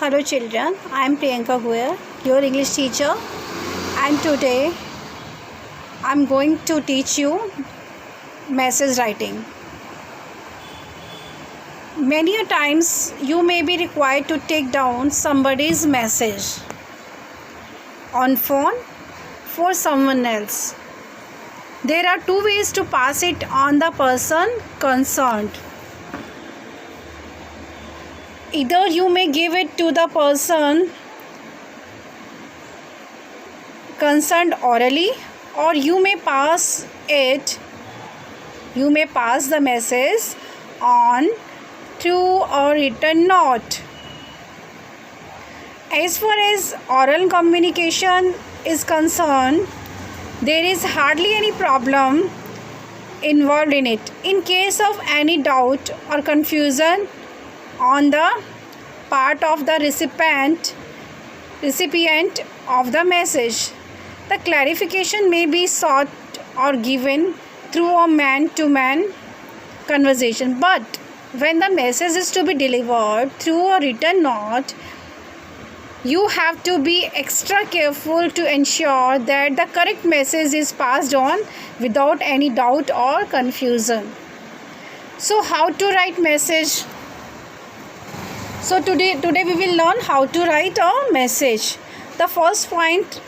Hello children, I am Priyanka Goyal, your English teacher, and today I am going to teach you message writing. Many a times you may be required to take down somebody's message on phone for someone else. There are two ways to pass it on the person concerned. Either you may give it to the person concerned orally, or you may pass the message on through a written note. As far as oral communication is concerned, there is hardly any problem involved in it. In case of any doubt or confusion on the part of the recipient of the message, the clarification may be sought or given through a man-to-man conversation. But when the message is to be delivered through a written note, you have to be extra careful to ensure that the correct message is passed on without any doubt or confusion. So how to write message? So today we will learn how to write a message. The first point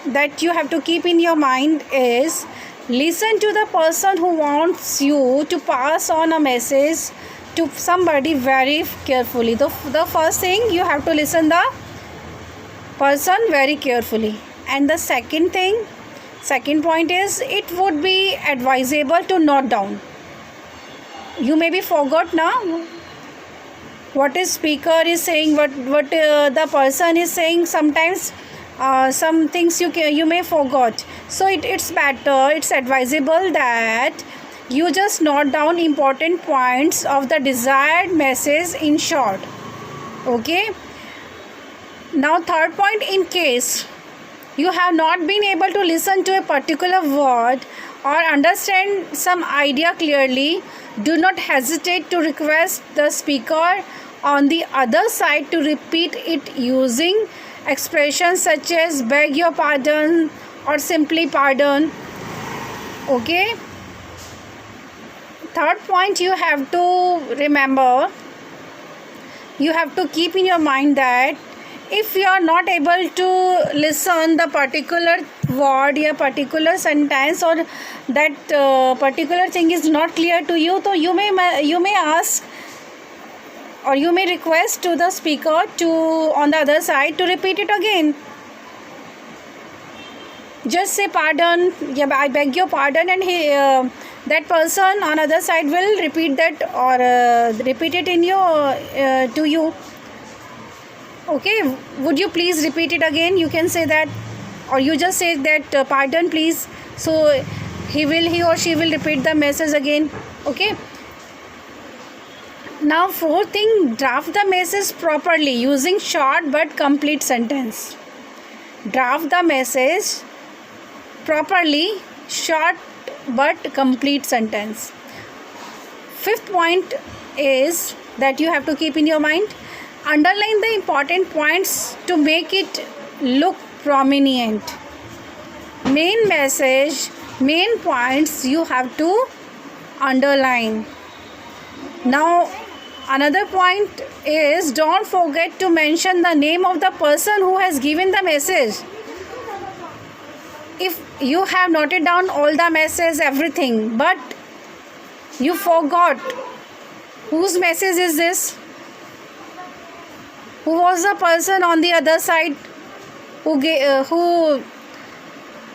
that you have to keep in your mind is listen to the person who wants you to pass on a message to somebody very carefully. The first thing, you have to listen the person very carefully. And the second point is, it would be advisable to note down. You may be forgot now what is speaker is saying, what the person is saying. Sometimes some things you may forgot, so it's better, it's advisable that you just note down important points of the desired message in short. Okay, now third point, in case you have not been able to listen to a particular word or understand some idea clearly, do not hesitate to request the speaker on the other side to repeat it using expressions such as beg your pardon or simply pardon. Okay, third point, you have to remember, you have to keep in your mind that if you are not able to listen the particular word or particular sentence, or that particular thing is not clear to you, so you may ask or you may request to the speaker to on the other side to repeat it again. Just say pardon, yeah, I beg your pardon, and that person on other side will repeat that or repeat it in to you. Okay, would you please repeat it again? You can say that, or you just say that pardon please, so he or she will repeat the message again. Okay, now fourth thing, draft the message properly using short but complete sentence. Draft the message properly, short but complete sentence. Fifth point is that you have to keep in your mind, underline the important points to make it look prominent. Main message, main points you have to underline. Now another point is, don't forget to mention the name of the person who has given the message. If you have noted down all the message, everything, but you forgot whose message is this, who was the person on the other side who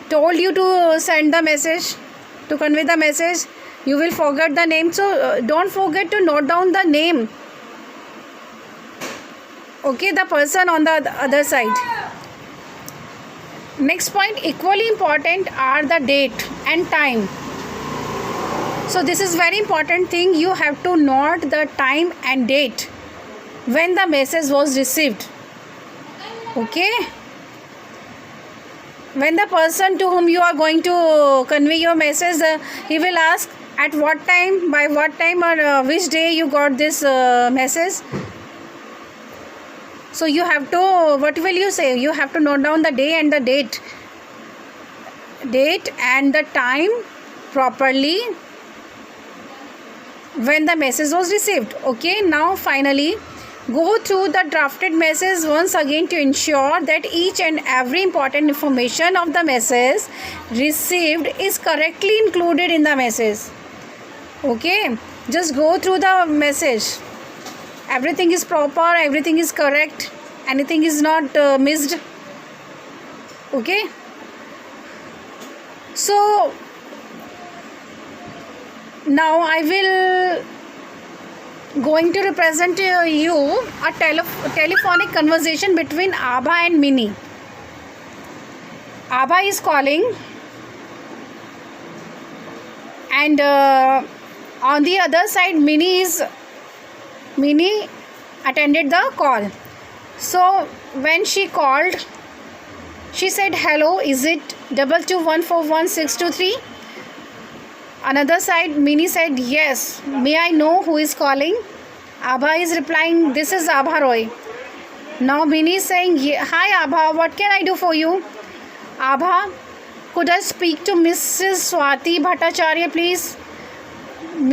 told you to send the message, to convey the message, you will forget the name. So don't forget to note down the name. Okay, the person on the other side. Next point, equally important are the date and time. So this is very important thing. You have to note the time and date when the message was received. Okay, when the person to whom you are going to convey your message, he will ask at what time, by what time, or which day you got this message. So you have to, what will you say? You have to note down the day and the date and the time properly when the message was received. Okay, now finally go through the drafted message once again to ensure that each and every important information of the message received is correctly included in the message. Okay, just go through the message. Everything is proper, everything is correct, anything is not missed. Okay, so now I will going to represent you a telephonic conversation between Abha and Mini. Abha is calling, and on the other side Mini attended the call. So when she called, she said, "Hello, is it 22141623?" Another side, Mini said, "Yes, may I know who is calling?" Abha is replying, "This is Abha Roy." Now Mini is saying, "Hi Abha, what can I do for you?" "Abha, could I speak to Mrs. Swati Bhattacharya, please?"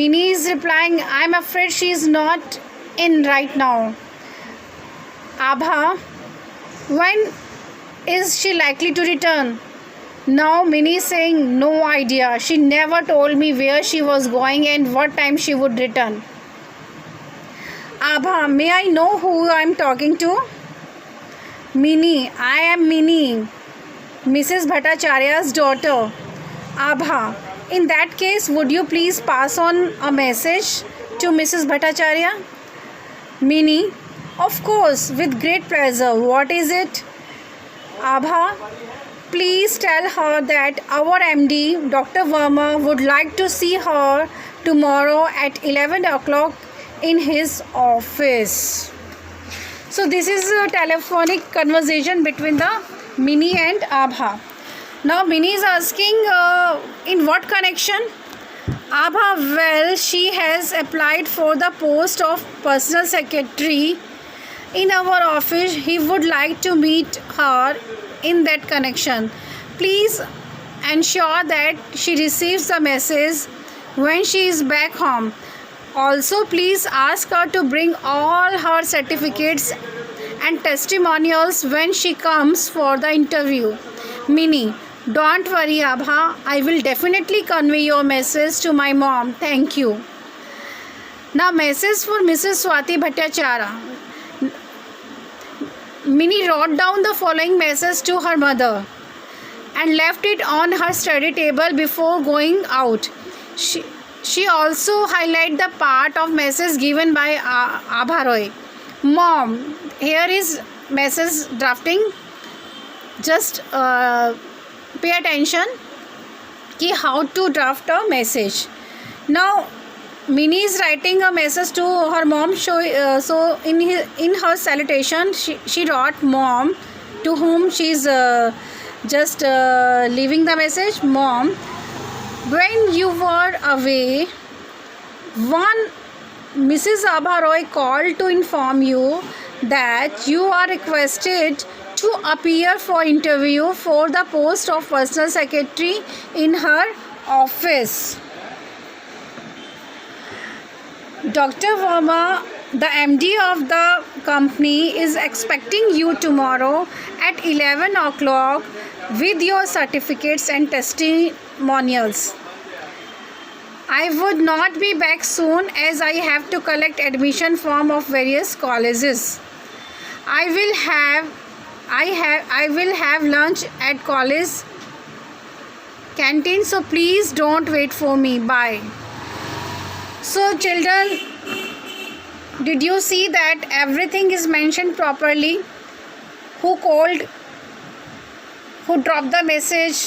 Mini is replying, "I'm afraid she is not in right now." "Abha, when is she likely to return?" Now Mini is saying, "No idea. She never told me where she was going and what time she would return." "Abha, may I know who I am talking to?" "Mini, I am Mini, Mrs. Bhattacharya's daughter." "Abha, in that case, would you please pass on a message to Mrs. Bhattacharya?" Mini, "Of course, with great pleasure. What is it?" "Abha, please tell her that our MD, Dr. Verma, would like to see her tomorrow at 11 o'clock in his office." So this is a telephonic conversation between the Mini and Abha. Now Mini is asking, in what connection? Abha, well, she has applied for the post of personal secretary in our office. He would like to meet her in that connection. Please ensure that she receives the message when she is back home. Also, please ask her to bring all her certificates and testimonials when she comes for the interview. Mini, don't worry Abha, I will definitely convey your message to my mom. Thank you. Now message for Mrs. Swati Bhattacharya. Mini wrote down the following message to her mother and left it on her study table before going out. She also highlighted the part of message given by Abha Roy. "Mom, here is message drafting. Just pay attention ki how to draft a message." Now Mini is writing a message to her mom. So in her salutation, she wrote "Mom," to whom she is just leaving the message. "Mom, when you were away, one Mrs. Abha Roy called to inform you that you are requested to appear for interview for the post of personal secretary in her office. Dr. Verma, the MD of the company, is expecting you tomorrow at 11 o'clock with your certificates and testimonials. I would not be back soon as I have to collect admission form of various colleges. I will have lunch at college canteen, so please don't wait for me. Bye. So children, did you see that everything is mentioned properly? Who called, who dropped the message,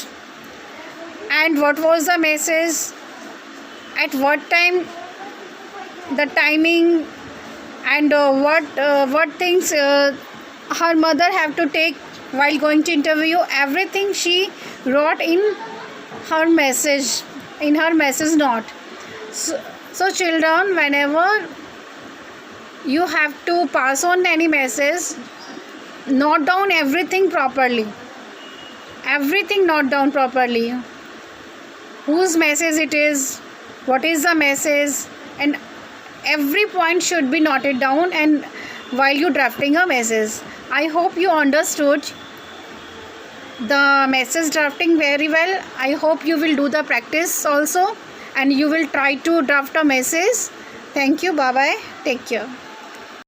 and what was the message, at what time, the timing, and what things her mother have to take while going to interview. Everything she wrote in her message, in her message note. So children, whenever you have to pass on any message, note down everything properly. Everything note down properly. Whose message it is, what is the message, and every point should be noted down and while you drafting a message. I hope you understood the message drafting very well. I hope you will do the practice also and you will try to draft a message. Thank you. Bye bye. Take care.